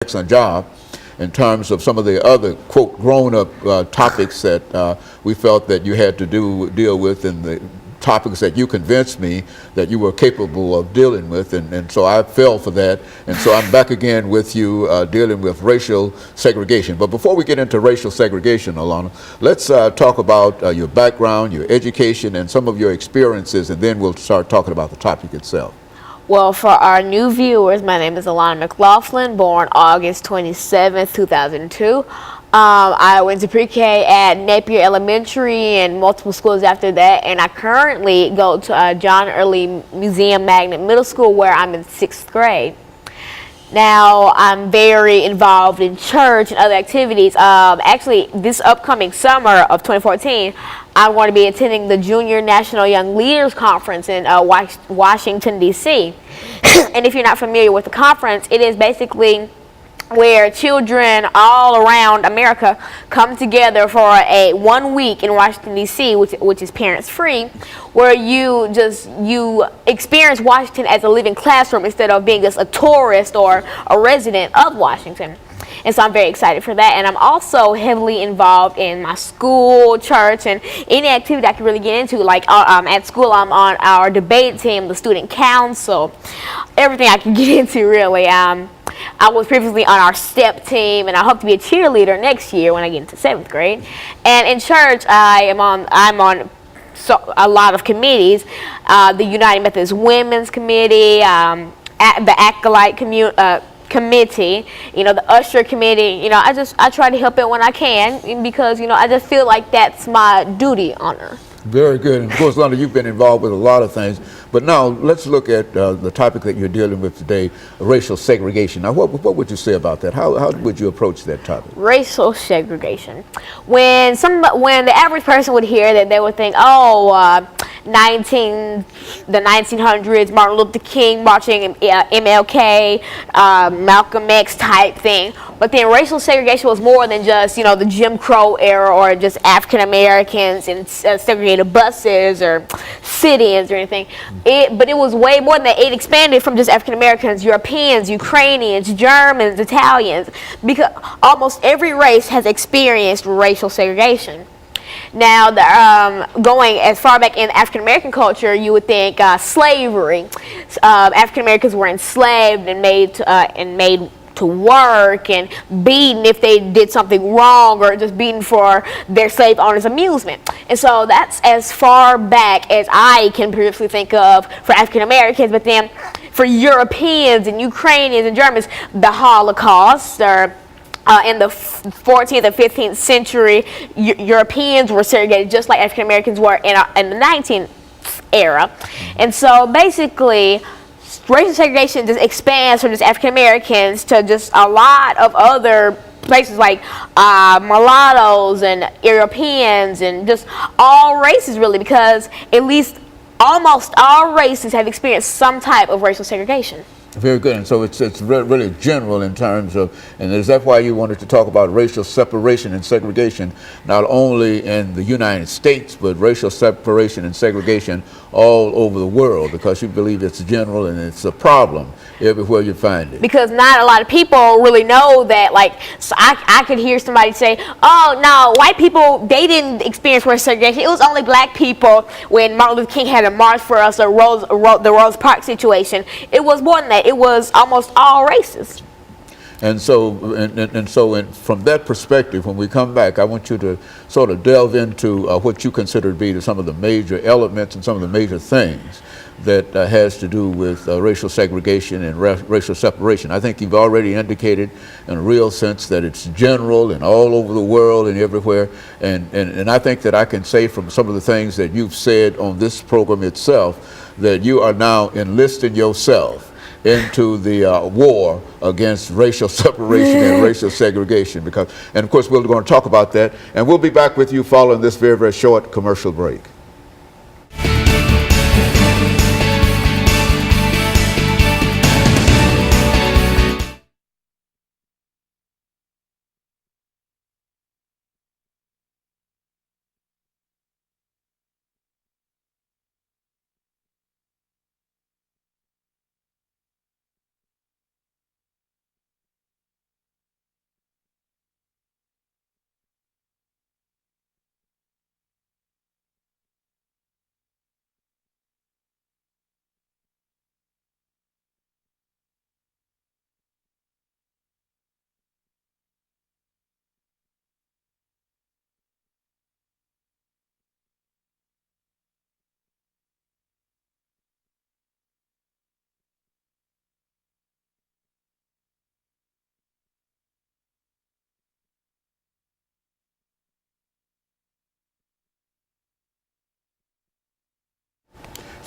excellent job in terms of some of the other, quote, grown-up topics that we felt that you had to deal with, and the topics that you convinced me that you were capable of dealing with, and so I fell for that, and so I'm back again with you dealing with racial segregation. But before we get into racial segregation, Alana, let's talk about your background, your education, and some of your experiences, and then we'll start talking about the topic itself. Well, for our new viewers, my name is Alana McLaughlin, born August 27th, 2002. I went to pre-K at Napier Elementary and multiple schools after that, and I currently go to John Early Museum Magnet Middle School, where I'm in 6th grade. Now, I'm very involved in church and other activities. Actually, this upcoming summer of 2014, I'm going to be attending the Junior National Young Leaders Conference in Washington, D.C. And if you're not familiar with the conference, it is basically where children all around America come together for a 1 week in Washington, D.C., which is parents free, where you experience Washington as a living classroom instead of being just a tourist or a resident of Washington. And so I'm very excited for that. And I'm also heavily involved in my school, church, and any activity I can really get into. Like at school, I'm on our debate team, the student council, everything I can get into, really. I was previously on our STEP team, and I hope to be a cheerleader next year when I get into 7th grade. And in church, I'm on a lot of committees, the United Methodist Women's Committee, the Acolyte Committee, the Usher Committee. I try to help it when I can, because I just feel like that's my duty on earth. Very good. And of course, London, you've been involved with a lot of things. But now let's look at the topic that you're dealing with today, racial segregation. Now, what would you say about that? How would you approach that topic? Racial segregation. When the average person would hear that, they would think, the 1900s, Martin Luther King marching, MLK, Malcolm X type thing. But then racial segregation was more than just, the Jim Crow era, or just African Americans in segregated buses or sit-ins or anything. But it was way more than that. It expanded from just African Americans, Europeans, Ukrainians, Germans, Italians, because almost every race has experienced racial segregation. Now, going as far back in African American culture, you would think slavery. African Americans were enslaved and made to work and beaten if they did something wrong, or just beaten for their slave owners' amusement. And so that's as far back as I can previously think of for African Americans. But then for Europeans and Ukrainians and Germans, the Holocaust, or in the 14th and 15th century, Europeans were segregated just like African Americans were in the 19th era. And so basically, racial segregation just expands from just African Americans to just a lot of other places, like mulattoes and Europeans and just all races, really, because at least almost all races have experienced some type of racial segregation. Very good. And so it's really general in terms of, and is that why you wanted to talk about racial separation and segregation, not only in the United States, but racial separation and segregation all over the world, because you believe it's general and it's a problem everywhere you find it? Because not a lot of people really know that. So I could hear somebody say, oh, no, white people, they didn't experience racial segregation. It was only black people when Martin Luther King had a march for us, or the Rose Park situation. It was more than that. It was almost all races. And so, from that perspective, when we come back, I want you to sort of delve into what you consider to be some of the major elements and some of the major things that has to do with racial segregation and racial separation. I think you've already indicated in a real sense that it's general and all over the world and everywhere. And I think that I can say from some of the things that you've said on this program itself that you are now enlisting yourself into the war against racial separation and racial segregation. And of course, we're going to talk about that, and we'll be back with you following this very, very short commercial break.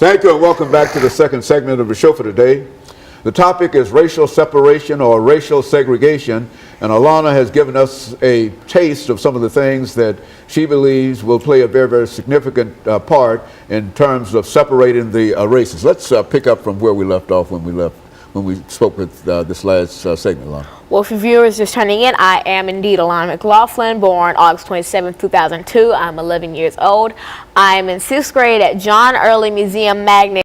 Thank you and welcome back to the second segment of the show for today. The topic is racial separation or racial segregation, and Alana has given us a taste of some of the things that she believes will play a very, very significant part in terms of separating the races. Let's pick up from where we left off when we spoke with this last segment, Alana. Well, for viewers just turning in, I am indeed Alana McLaughlin, born August 27, 2002. I'm 11 years old. I am in 6th grade at John Early Museum Magnet.